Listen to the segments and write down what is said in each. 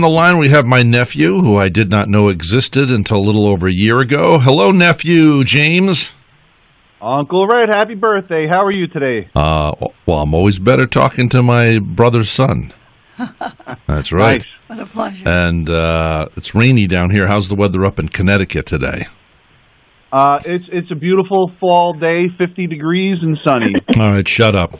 On the line, we have my nephew, who I did not know existed until a little over a year ago. Hello, nephew James. Uncle Rhett, happy birthday. How are you today? Well, I'm always better talking to my brother's son. That's right. Nice. What a pleasure. And it's rainy down here. How's the weather up in Connecticut today? It's a beautiful fall day, 50 degrees and sunny. All right, shut up.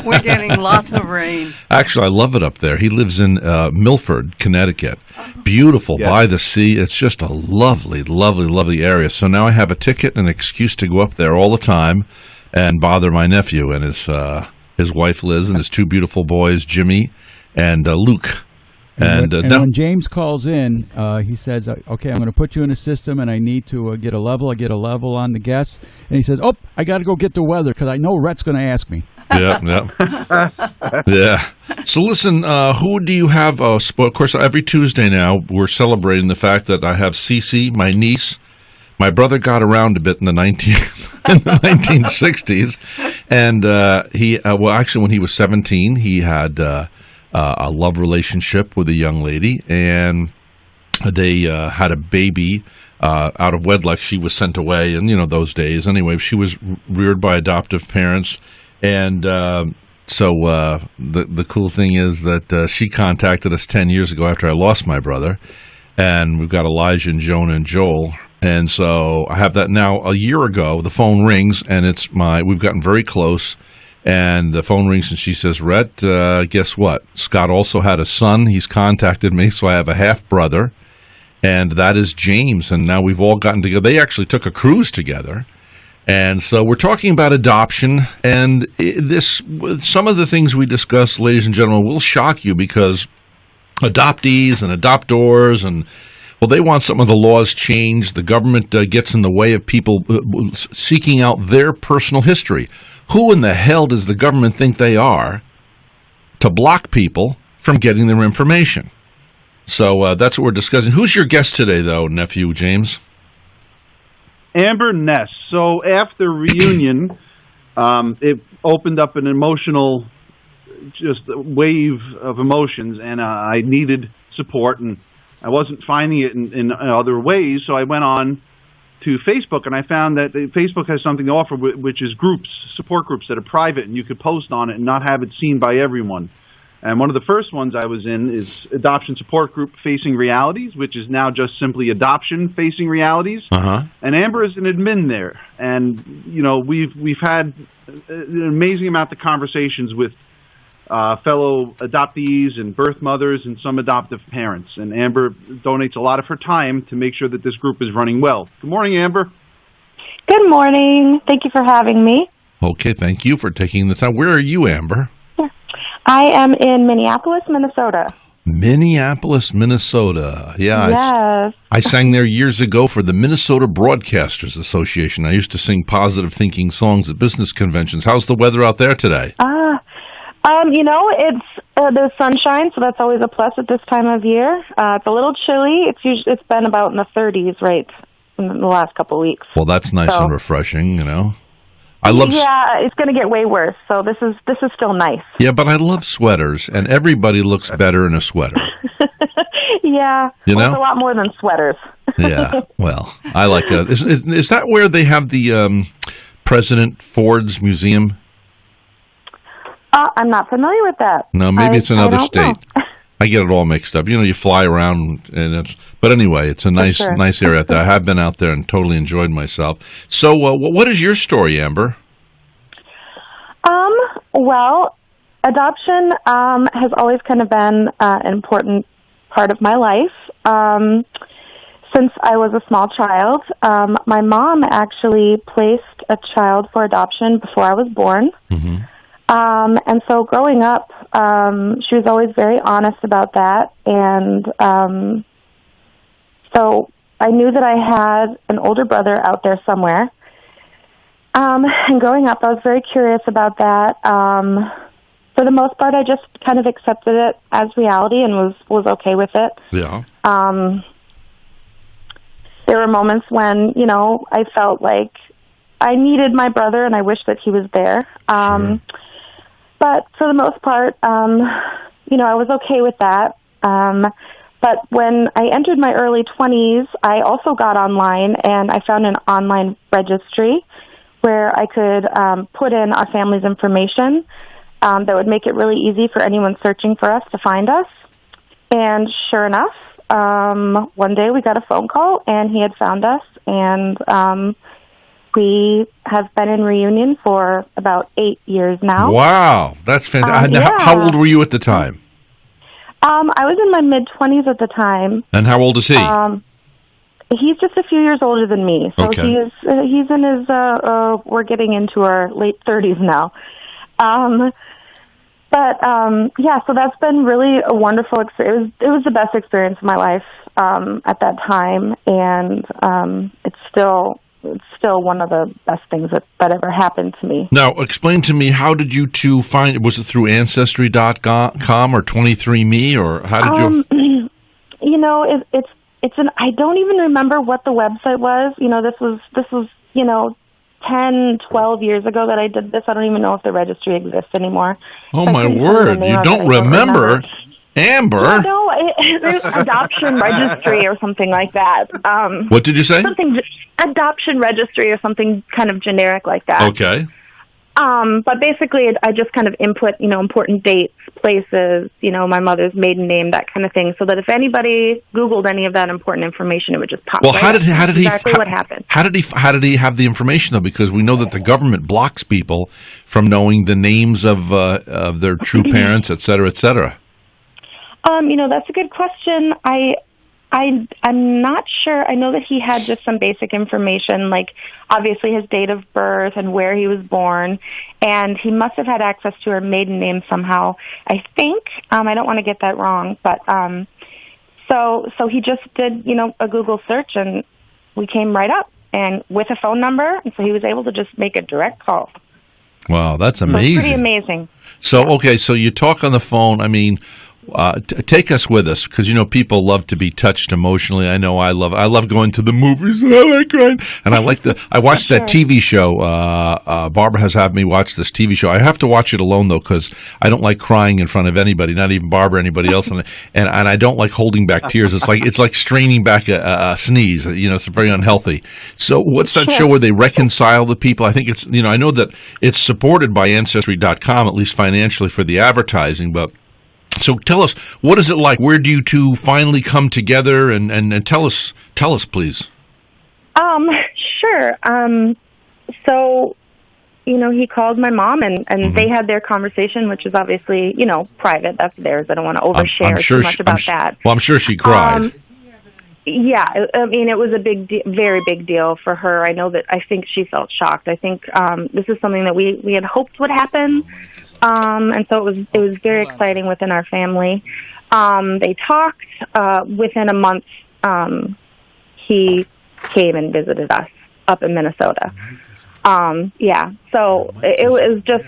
We're getting lots of rain. Actually, I love it up there. He lives in Milford, Connecticut. Beautiful, Yes. by the sea. It's just a lovely, lovely, lovely area. So now I have a ticket and an excuse to go up there all the time and bother my nephew and his wife Liz and his two beautiful boys, Jimmy and Luke. And now, when James calls in, he says, okay, I'm going to put you in a system, and I need to get a level. I get a level on the guests. And he says, oh, I got to go get the weather because I know Rhett's going to ask me. Yeah. So listen, who do you have? Of course, every Tuesday now, we're celebrating the fact that I have Cece, my niece. My brother got around a bit in the 1960s. And actually, when he was 17, he had a love relationship with a young lady, and they had a baby out of wedlock. She was sent away, and those days. Anyway, she was reared by adoptive parents, and so the cool thing is that she contacted us 10 years ago after I lost my brother, and we've got Elijah and Jonah and Joel. And so I have that now. A year ago, the phone rings, and we've gotten very close. And the phone rings, and she says, Rhett, guess what? Scott also had a son. He's contacted me, so I have a half-brother, and that is James. And now we've all gotten together. They actually took a cruise together. And so we're talking about adoption, and some of the things we discuss, ladies and gentlemen, will shock you because adoptees and adoptors they want some of the laws changed. The government gets in the way of people seeking out their personal history. Who in the hell does the government think they are to block people from getting their information? So that's what we're discussing. Who's your guest today, though, nephew James? Amber Ness. So after reunion, it opened up an emotional, just wave of emotions, and I needed support, and I wasn't finding it in other ways, so I went on to Facebook, and I found that Facebook has something to offer, which is groups, support groups that are private, and you could post on it and not have it seen by everyone. And one of the first ones I was in is Adoption Support Group Facing Realities, which is now just simply Adoption Facing Realities. Uh-huh. And Amber is an admin there, and we've had an amazing amount of conversations with fellow adoptees and birth mothers and some adoptive parents. And Amber donates a lot of her time to make sure that this group is running well. Good morning, Amber. Good morning. Thank you for having me. Okay, thank you for taking the time. Where are you, Amber? I am in Minneapolis, Minnesota. Minneapolis, Minnesota. Yeah, yes. I sang there years ago for the Minnesota Broadcasters Association. I used to sing positive thinking songs at business conventions. How's the weather out there today? It's there's sunshine, so that's always a plus at this time of year. It's a little chilly. It's been about in the 30s right in the last couple of weeks. Well, that's nice and refreshing, Yeah, it's going to get way worse. So this is still nice. Yeah, but I love sweaters, and everybody looks better in a sweater. Yeah, it's a lot more than sweaters. Yeah, well, I like that. Is that where they have the President Ford's Museum? I'm not familiar with that. No, maybe it's another state. I get it all mixed up. You fly around, but anyway, it's a nice area out there. I have been out there and totally enjoyed myself. So, what is your story, Amber? Well, adoption has always kind of been an important part of my life. Since I was a small child, my mom actually placed a child for adoption before I was born. Mm-hmm. And so growing up, she was always very honest about that. And so I knew that I had an older brother out there somewhere. And growing up, I was very curious about that. For the most part, I just kind of accepted it as reality and was okay with it. Yeah. There were moments when, I felt like I needed my brother and I wished that he was there. Sure. But for the most part, I was okay with that. But when I entered my early 20s, I also got online, and I found an online registry where I could put in our family's information that would make it really easy for anyone searching for us to find us. And sure enough, one day we got a phone call, and he had found us, and we have been in reunion for about 8 years now. Wow, that's fantastic. Yeah. How old were you at the time? I was in my mid-20s at the time. And how old is he? He's just a few years older than me. So Okay. he's in his, we're getting into our late 30s now. Yeah, so that's been really a wonderful experience. It was the best experience of my life at that time, and it's still one of the best things that ever happened to me. Now, explain to me, how did you two find it? Was it through Ancestry.com or 23andMe, or how did you? I don't even remember what the website was. This was 10, 12 years ago that I did this. I don't even know if the registry exists anymore. Oh, So I my couldn't tell you the word. name You of it. don't I don't remember? Amber? No, there's adoption registry or something like that. What did you say? Adoption registry or something kind of generic like that. Okay. But basically, I just kind of input, important dates, places, my mother's maiden name, that kind of thing, so that if anybody Googled any of that important information, it would just pop. Well, right how up. did he? Exactly what happened? How did he have the information though? Because we know that the government blocks people from knowing the names of their true parents, et cetera, et cetera. That's a good question. I'm not sure. I know that he had just some basic information, like obviously his date of birth and where he was born, and he must have had access to her maiden name somehow. I think I don't want to get that wrong, but so he just did a Google search, and we came right up, and with a phone number, and so he was able to just make a direct call. Wow, that's So amazing. it's pretty amazing. So okay, so you talk on the phone. I mean, take us with us, because people love to be touched emotionally. I know I love going to the movies, and I like crying, and I watched that TV show. Barbara has had me watch this TV show. I have to watch it alone though, because I don't like crying in front of anybody, not even Barbara, anybody else, and I don't like holding back tears. It's like straining back a sneeze. It's very unhealthy. So what's that show where they reconcile the people? I think it's I know that it's supported by Ancestry.com, at least financially, for the advertising, but. So tell us, what is it like? Where do you two finally come together? And tell us, please. Sure. So, he called my mom, and they had their conversation, which is obviously, private. That's theirs. I don't want to overshare too much about that. Well, I'm sure she cried. Yeah, I mean, it was a very big deal for her. I think she felt shocked. I think this is something that we had hoped would happen. And so it was very exciting within our family. They talked. Within a month, he came and visited us up in Minnesota. So it was just,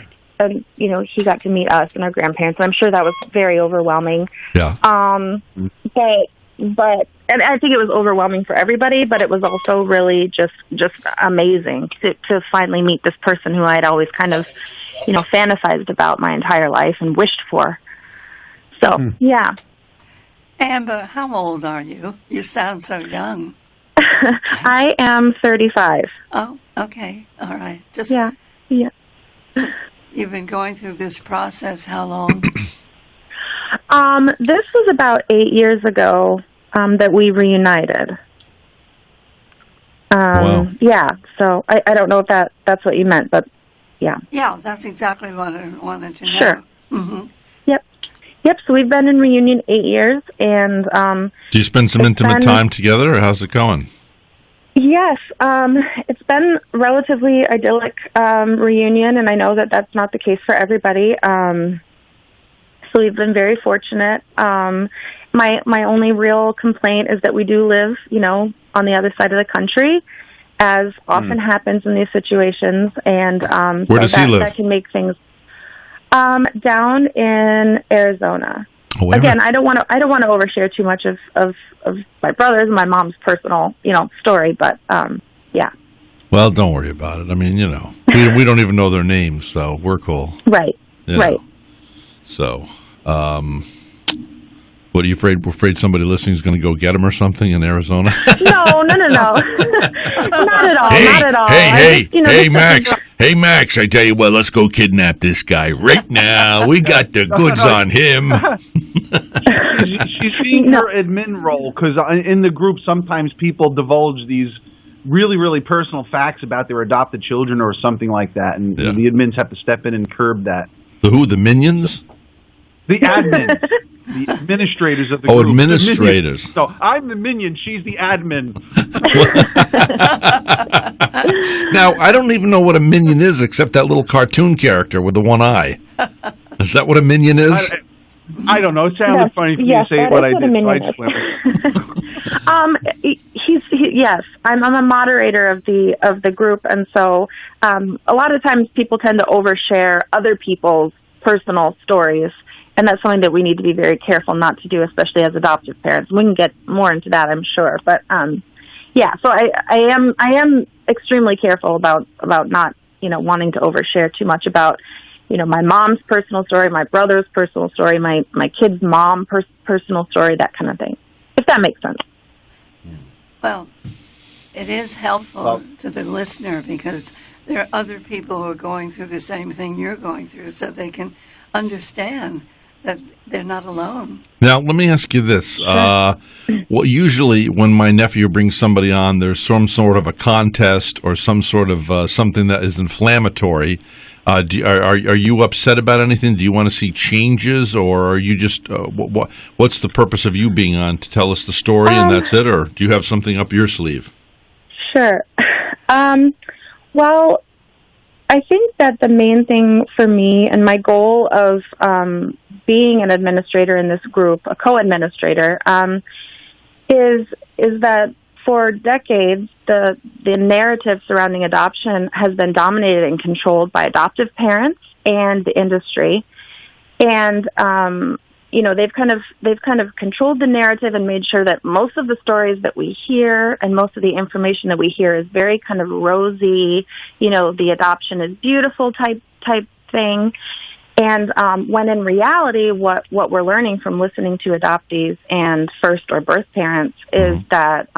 he got to meet us and our grandparents, and I'm sure that was very overwhelming. Yeah. But and I think it was overwhelming for everybody, but it was also really just amazing to finally meet this person who I had always kind of, fantasized about my entire life and wished for. So, yeah. Amber, how old are you? You sound so young. I am 35. Oh, okay. All right. Yeah. So you've been going through this process how long? This was about 8 years ago that we reunited. Wow. Yeah, so I don't know if that's what you meant, but yeah. Yeah, that's exactly what I wanted to know. Sure. Mm-hmm. Yep, so we've been in reunion 8 years, and do you spend some intimate time together, or how's it going? Yes, it's been relatively idyllic reunion, and I know that that's not the case for everybody. So we've been very fortunate. My only real complaint is that we do live, on the other side of the country, as often happens in these situations, and where does he live? That can make things down in Arizona. Oh, again, I don't want to overshare too much of my brother's and my mom's personal, story, but yeah. Well, don't worry about it. I mean, we don't even know their names, so we're cool. Right. Right. So, What are you afraid? We're afraid somebody listening is going to go get him or something in Arizona? No. Not at all. Hey, not at all. hey, Max. Hey, Max, I tell you what, let's go kidnap this guy right now. We got the goods on him. She's seeing her admin role, because in the group sometimes people divulge these really, really personal facts about their adopted children or something like that, and the admins have to step in and curb that. The who? The minions? The admins. The administrators of the group. Oh, administrators. So I'm the minion. She's the admin. Now, I don't even know what a minion is except that little cartoon character with the one eye. Is that what a minion is? I don't know. It sounded funny for you to say what I did. Yes, I'm a moderator of the group, and so a lot of times people tend to overshare other people's personal stories. And that's something that we need to be very careful not to do, especially as adoptive parents. We can get more into that, I'm sure. But so I am extremely careful about not wanting to overshare too much about my mom's personal story, my brother's personal story, my kid's mom personal story, that kind of thing. If that makes sense. Well, it is helpful to the listener because there are other people who are going through the same thing you're going through, so they can understand that they're not alone. Now, let me ask you this. Usually when my nephew brings somebody on, there's some sort of a contest or some sort of something that is inflammatory. Are you upset about anything? Do you want to see changes, or are you just what's the purpose of you being on, to tell us the story and that's it, or do you have something up your sleeve? Sure. Well, I think that the main thing for me and my goal of being an administrator in this group, a co-administrator, is that for decades the narrative surrounding adoption has been dominated and controlled by adoptive parents and the industry, and they've kind of controlled the narrative and made sure that most of the stories that we hear and most of the information that we hear is very kind of rosy, the adoption is beautiful type thing. And when in reality, what we're learning from listening to adoptees and first or birth parents is that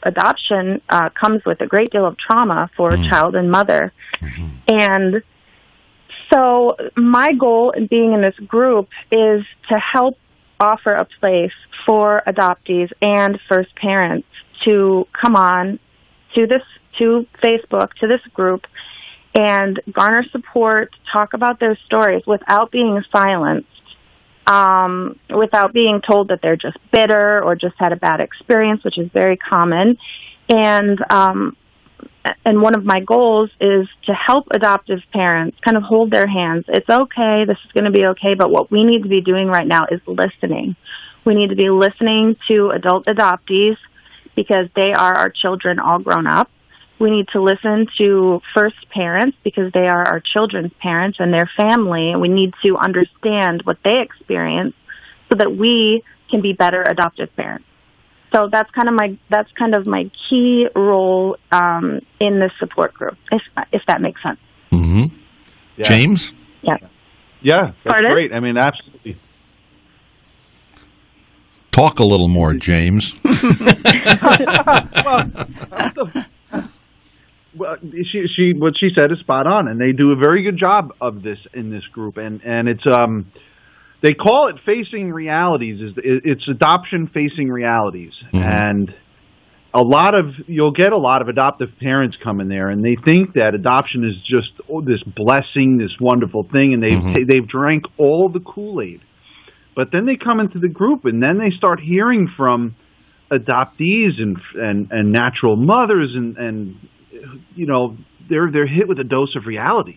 adoption comes with a great deal of trauma for child and mother. And so my goal in being in this group is to help offer a place for adoptees and first parents to come on to Facebook, to this group, and garner support, talk about their stories without being silenced, without being told that they're just bitter or just had a bad experience, which is very common. And one of my goals is to help adoptive parents kind of hold their hands. It's okay, this is going to be okay, but what we need to be doing right now is listening. We need to be listening to adult adoptees because they are our children all grown up. We need to listen to first parents because they are our children's parents and their family, and we need to understand what they experience so that we can be better adoptive parents. So that's kind of my key role in this support group, if that makes sense. Mm-hmm. Yeah. James? Yeah. Yeah, that's great. I mean, absolutely. Talk a little more, James. Well, what she said is spot on, and they do a very good job of this in this group, and it's they call it facing realities. It's adoption facing realities, and you'll get a lot of adoptive parents come in there, and they think that adoption is just this blessing, this wonderful thing, and they've drank all the Kool-Aid, but then they come into the group, and then they start hearing from adoptees and natural mothers and they're hit with a dose of reality,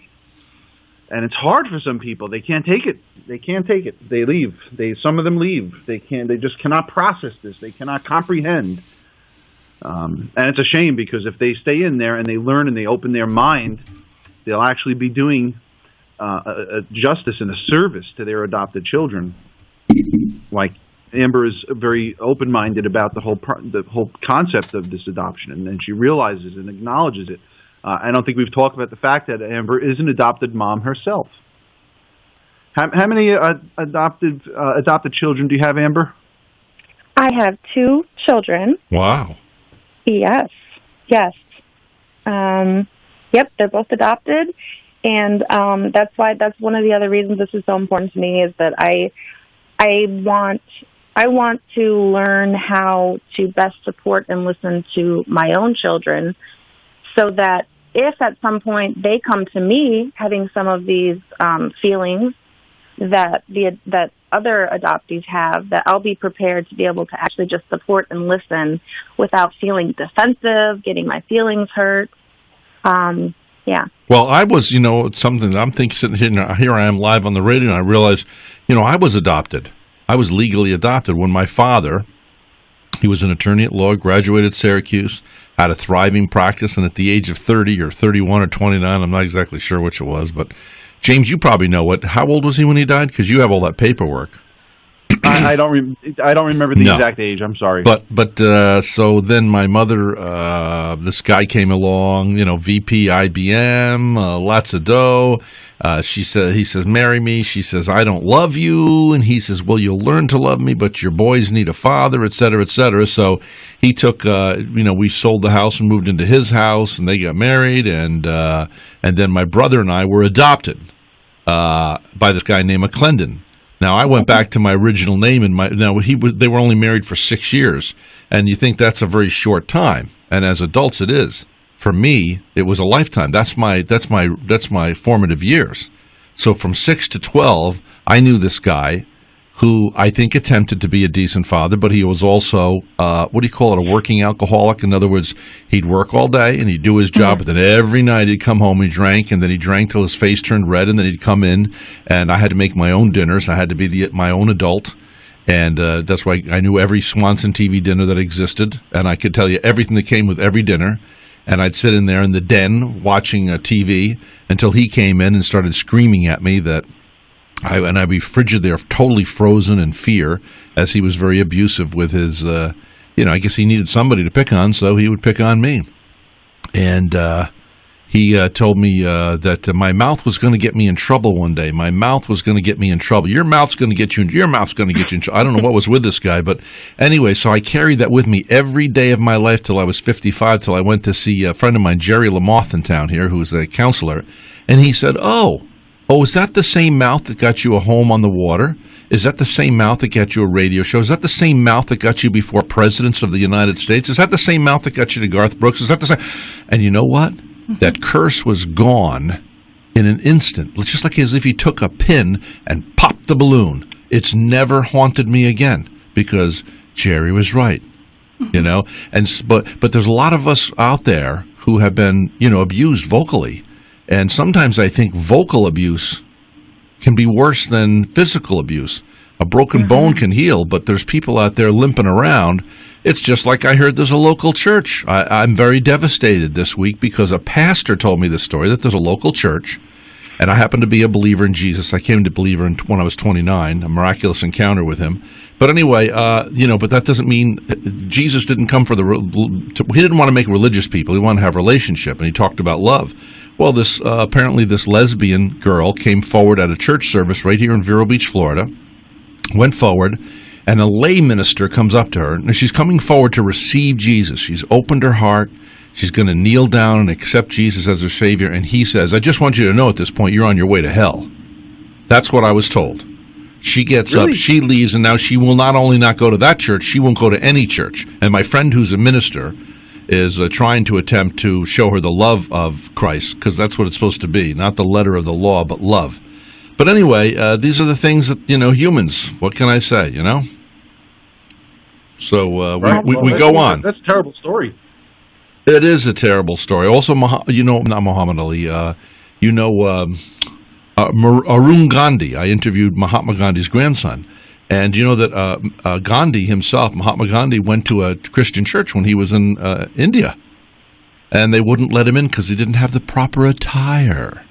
and it's hard for some people. They can't take it. They leave. Some of them leave. They just cannot process this. They cannot comprehend. And it's a shame, because if they stay in there and they learn and they open their mind, they'll actually be doing a justice and a service to their adopted children. Like Amber is very open-minded about the whole concept of this adoption, and she realizes and acknowledges it. I don't think we've talked about the fact that Amber is an adopted mom herself. How many adopted children do you have, Amber? have 2 children. Wow. Yes. Yep, they're both adopted, and that's one of the other reasons this is so important to me is that I want to learn how to best support and listen to my own children, so that if at some point they come to me having some of these feelings that other adoptees have, that I'll be prepared to be able to actually just support and listen without feeling defensive, getting my feelings hurt. Yeah. Well, I was, it's something that I'm thinking, sitting here I am live on the radio, and I realized, I was adopted. I was legally adopted when my father, he was an attorney at law, graduated Syracuse, had a thriving practice, and at the age of 30 or 31 or 29, I'm not exactly sure which it was, but James, you probably know how old was he when he died? Because you have all that paperwork. I don't remember the exact age. I'm sorry. But so then my mother, this guy came along, VP IBM, lots of dough. He says, marry me. She says, I don't love you. And he says, well, you'll learn to love me, but your boys need a father, et cetera, et cetera. So he took, we sold the house and moved into his house, and they got married. And then my brother and I were adopted by this guy named McClendon. Now, I went back to my original name, and they were only married for 6 years, and you think that's a very short time, and as adults it is. For me, it was a lifetime. That's my formative years. So from 6 to 12, I knew this guy who I think attempted to be a decent father, but he was also, a working alcoholic. In other words, he'd work all day and he'd do his job, but then every night he'd come home, he drank, and then he drank till his face turned red, and then he'd come in, and I had to make my own dinners. I had to be my own adult, and that's why I knew every Swanson TV dinner that existed, and I could tell you everything that came with every dinner. And I'd sit in there in the den watching TV until he came in and started screaming at me that I'd be frigid there, totally frozen in fear, as he was very abusive with his, I guess he needed somebody to pick on, so he would pick on me. And he told me that my mouth was going to get me in trouble one day. My mouth was going to get me in trouble. Your mouth's going to get you in trouble. I don't know what was with this guy, but anyway, so I carried that with me every day of my life till I was 55, till I went to see a friend of mine, Jerry Lamoth, in town here, who was a counselor, and he said, Oh, is that the same mouth that got you a home on the water? Is that the same mouth that got you a radio show? Is that the same mouth that got you before presidents of the United States? Is that the same mouth that got you to Garth Brooks? Is that the same? And you know what? That curse was gone in an instant, just like as if he took a pin and popped the balloon. It's never haunted me again because Jerry was right, But there's a lot of us out there who have been, abused vocally. And sometimes I think vocal abuse can be worse than physical abuse. A broken bone can heal, but there's people out there limping around. It's just like I heard there's a local church. I'm very devastated this week because a pastor told me this story, that there's a local church, and I happen to be a believer in Jesus. I came to believer when I was 29, a miraculous encounter with him. But anyway, but that doesn't mean Jesus didn't come he didn't want to make religious people. He wanted to have a relationship, and he talked about love. Well, apparently this lesbian girl came forward at a church service right here in Vero Beach, Florida, went forward, and a lay minister comes up to her, and she's coming forward to receive Jesus. She's opened her heart. She's going to kneel down and accept Jesus as her Savior, and he says, I just want you to know at this point, you're on your way to hell. That's what I was told. She gets up, she leaves, and now she will not only not go to that church, she won't go to any church. And my friend who's a minister is trying to attempt to show her the love of Christ, because that's what it's supposed to be, not the letter of the law, but love. But anyway, these are the things that, humans, what can I say, So we go on. That's a terrible story. It is a terrible story. Also, not Muhammad Ali, Arun Gandhi. I interviewed Mahatma Gandhi's grandson. And you know that Gandhi himself, Mahatma Gandhi, went to a Christian church when he was in India. And they wouldn't let him in because he didn't have the proper attire.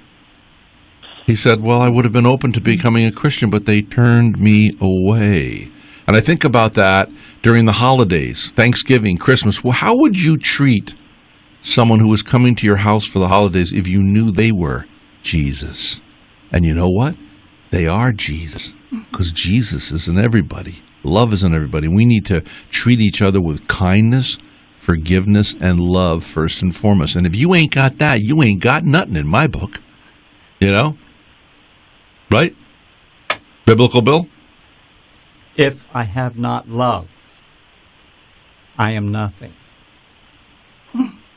He said, well, I would have been open to becoming a Christian, but they turned me away. And I think about that during the holidays, Thanksgiving, Christmas. Well, how would you treat someone who was coming to your house for the holidays if you knew they were Jesus? And you know what? They are Jesus, because Jesus is in everybody. Love is in everybody. We need to treat each other with kindness, forgiveness, and love first and foremost. And if you ain't got that, you ain't got nothing in my book. You know? Right? Biblical, Bill? If I have not love, I am nothing.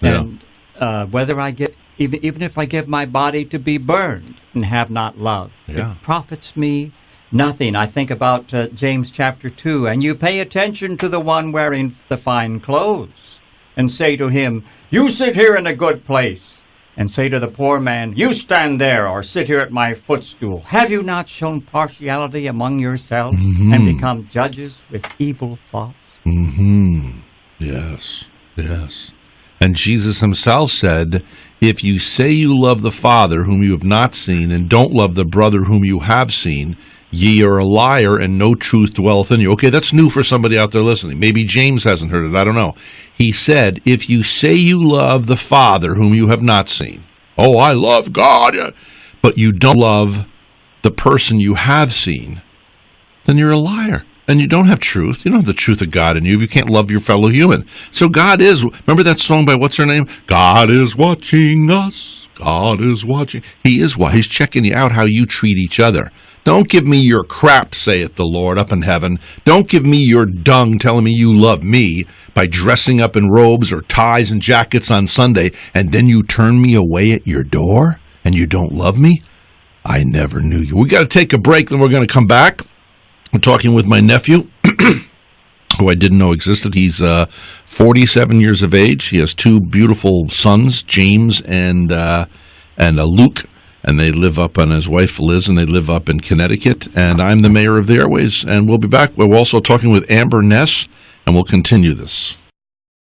Yeah. And whether I get, even if I give my body to be burned and have not love, Yeah. it profits me nothing. I think about James chapter 2, and you pay attention to the one wearing the fine clothes, and say to him, you sit here in a good place, and say to the poor man, you stand there, or sit here at my footstool. Have you not shown partiality among yourselves, and become judges with evil thoughts? Yes, yes. And Jesus himself said, if you say you love the Father whom you have not seen, and don't love the brother whom you have seen, ye are a liar, and no truth dwelleth in you. Okay, that's new for somebody out there listening. Maybe James hasn't heard it. I don't know. He said, if you say you love the Father whom you have not seen, oh, I love God, but you don't love the person you have seen, then you're a liar. And you don't have truth. You don't have the truth of God in you. You can't love your fellow human. So God is, remember that song by what's her name? God is watching us. God is watching. He is what? He's checking you out how you treat each other. Don't give me your crap, saith the Lord, up in heaven. Don't give me your dung telling me you love me by dressing up in robes or ties and jackets on Sunday, and then you turn me away at your door and you don't love me? I never knew you. We got to take a break, then we're going to come back. I'm talking with my nephew, who I didn't know existed. He's 47 years of age. He has two beautiful sons, James and Luke. And they live up on his wife, Liz, and they live up in Connecticut. And I'm the mayor of the Airways. And we'll be back. We're also talking with Amber Ness, and we'll continue this.